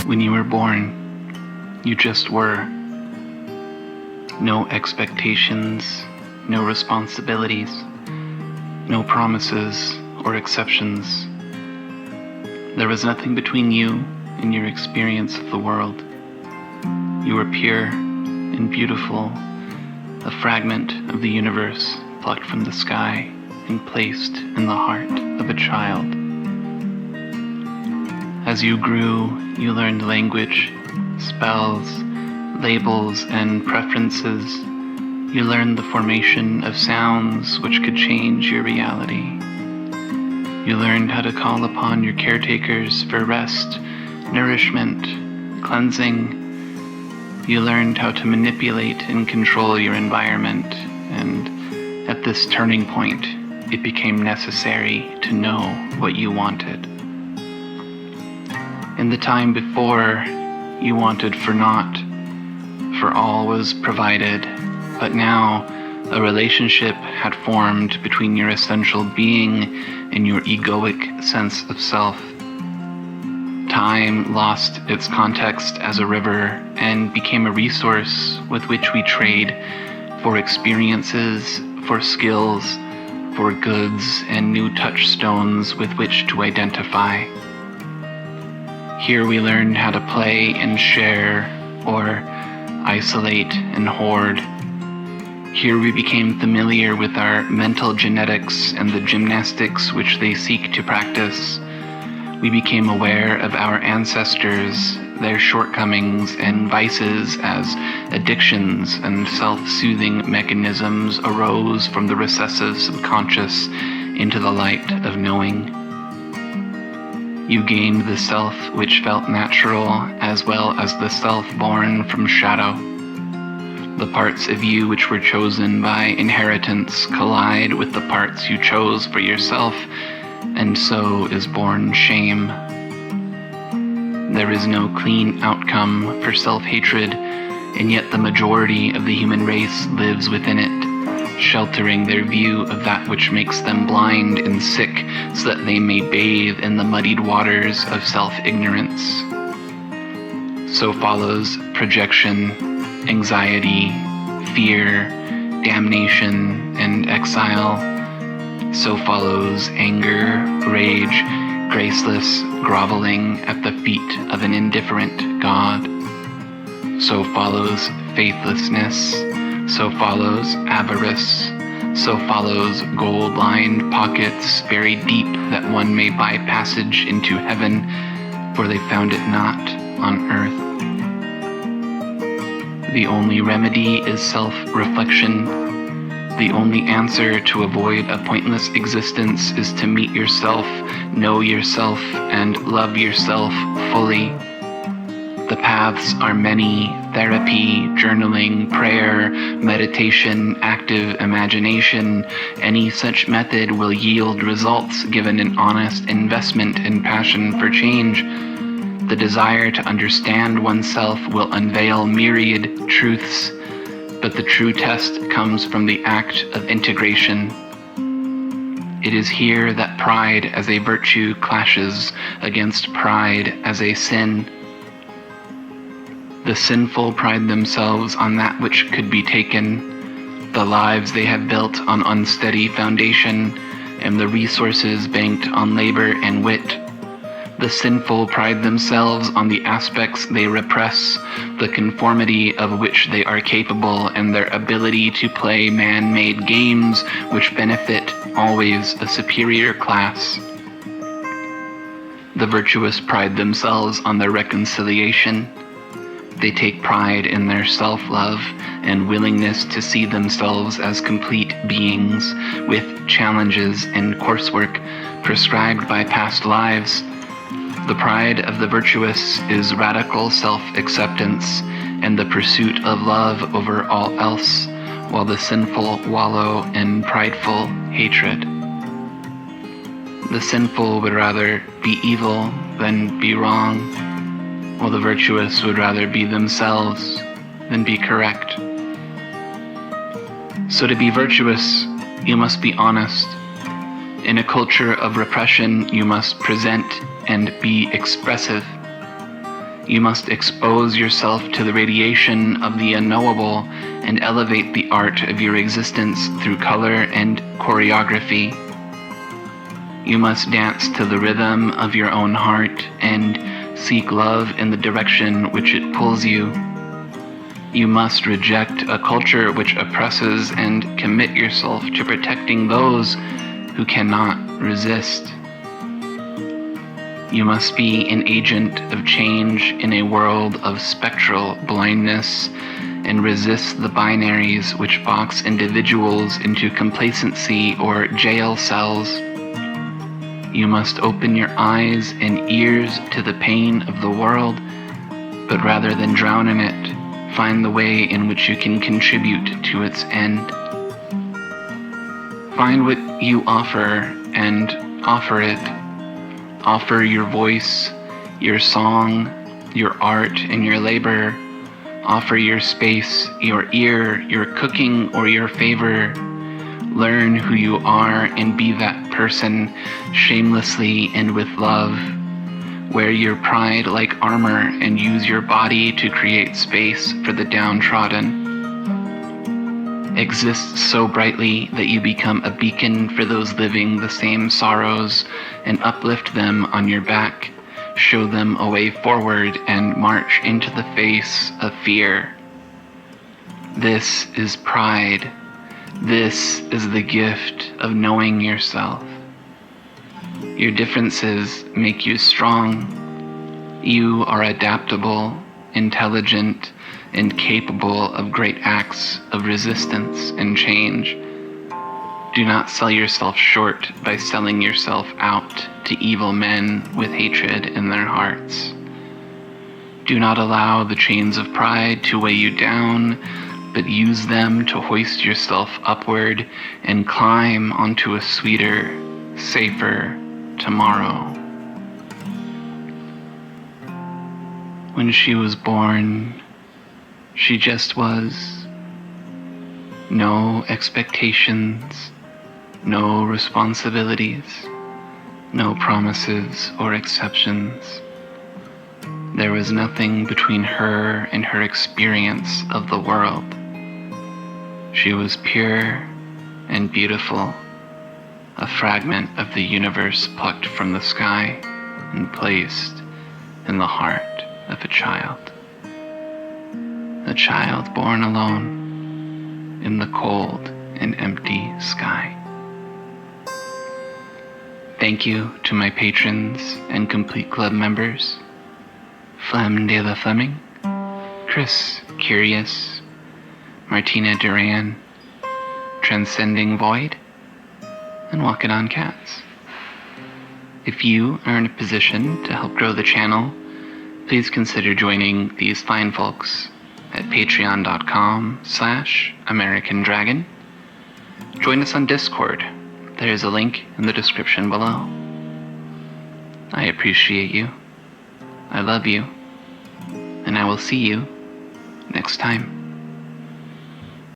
When you were born, you just were. No expectations, no responsibilities, no promises or exceptions. There was nothing between you and your experience of the world. You were pure and beautiful, a fragment of the universe plucked from the sky and placed in the heart of a child. As you grew, you learned language, spells, labels, and preferences. You learned the formation of sounds which could change your reality. You learned how to call upon your caretakers for rest, nourishment, cleansing. You learned how to manipulate and control your environment, and at this turning point, it became necessary to know what you wanted. In the time before, you wanted for naught, for all was provided, but now a relationship had formed between your essential being and your egoic sense of self. Time lost its context as a river and became a resource with which we trade for experiences, for skills, for goods, and new touchstones with which to identify. Here we learned how to play and share, or isolate and hoard. Here we became familiar with our mental genetics and the gymnastics which they seek to practice. We became aware of our ancestors, their shortcomings and vices as addictions and self-soothing mechanisms arose from the recessive subconscious into the light of knowing. You gained the self which felt natural as well as the self born from shadow. The parts of you which were chosen by inheritance collide with the parts you chose for yourself, and so is born shame. There is no clean outcome for self-hatred, and yet the majority of the human race lives within it, sheltering their view of that which makes them blind and sick so that they may bathe in the muddied waters of self-ignorance. So follows projection, anxiety, fear, damnation, and exile. So follows anger, rage, graceless groveling at the feet of an indifferent God. So follows faithlessness. So follows avarice. So follows gold-lined pockets buried deep that one may buy passage into heaven, for they found it not on earth. The only remedy is self-reflection. The only answer to avoid a pointless existence is to meet yourself, know yourself, and love yourself fully. The paths are many: therapy, journaling, prayer, meditation, active imagination. Any such method will yield results given an honest investment and passion for change. The desire to understand oneself will unveil myriad truths, but the true test comes from the act of integration. It is here that pride as a virtue clashes against pride as a sin. The sinful pride themselves on that which could be taken, the lives they have built on unsteady foundation, and the resources banked on labor and wit. The sinful pride themselves on the aspects they repress, the conformity of which they are capable, and their ability to play man-made games which benefit always a superior class. The virtuous pride themselves on their reconciliation. They take pride in their self-love and willingness to see themselves as complete beings with challenges and coursework prescribed by past lives. The pride of the virtuous is radical self-acceptance and the pursuit of love over all else, while the sinful wallow in prideful hatred. The sinful would rather be evil than be wrong, while the virtuous would rather be themselves than be correct. So to be virtuous, you must be honest. In a culture of repression, you must present and be expressive. You must expose yourself to the radiation of the unknowable and elevate the art of your existence through color and choreography. You must dance to the rhythm of your own heart and seek love in the direction which it pulls you. You must reject a culture which oppresses and commit yourself to protecting those who cannot resist. You must be an agent of change in a world of spectral blindness and resist the binaries which box individuals into complacency or jail cells. You must open your eyes and ears to the pain of the world, but rather than drown in it, find the way in which you can contribute to its end. Find what you offer and offer it. Offer your voice, your song, your art, and your labor. Offer your space, your ear, your cooking, or your favor. Learn who you are and be that person shamelessly and with love. Wear your pride like armor and use your body to create space for the downtrodden. Exist so brightly that you become a beacon for those living the same sorrows and uplift them on your back, show them a way forward and march into the face of fear. This is pride. This is the gift of knowing yourself. Your differences make you strong. You are adaptable, intelligent, and capable of great acts of resistance and change. Do not sell yourself short by selling yourself out to evil men with hatred in their hearts. Do not allow the chains of pride to weigh you down, but use them to hoist yourself upward and climb onto a sweeter, safer tomorrow. When she was born, she just was. No expectations, no responsibilities, no promises or exceptions. There was nothing between her and her experience of the world. She was pure and beautiful, a fragment of the universe plucked from the sky and placed in the heart of a child. A child born alone in the cold and empty sky. Thank you to my patrons and Complete Club members, Flem de la Fleming, Chris Curious, Martina Duran, Transcending Void, and Walking on Cats. If you are in a position to help grow the channel, please consider joining these fine folks at patreon.com/American Dragon. Join us on Discord. There is a link in the description below. I appreciate you. I love you. And I will see you next time.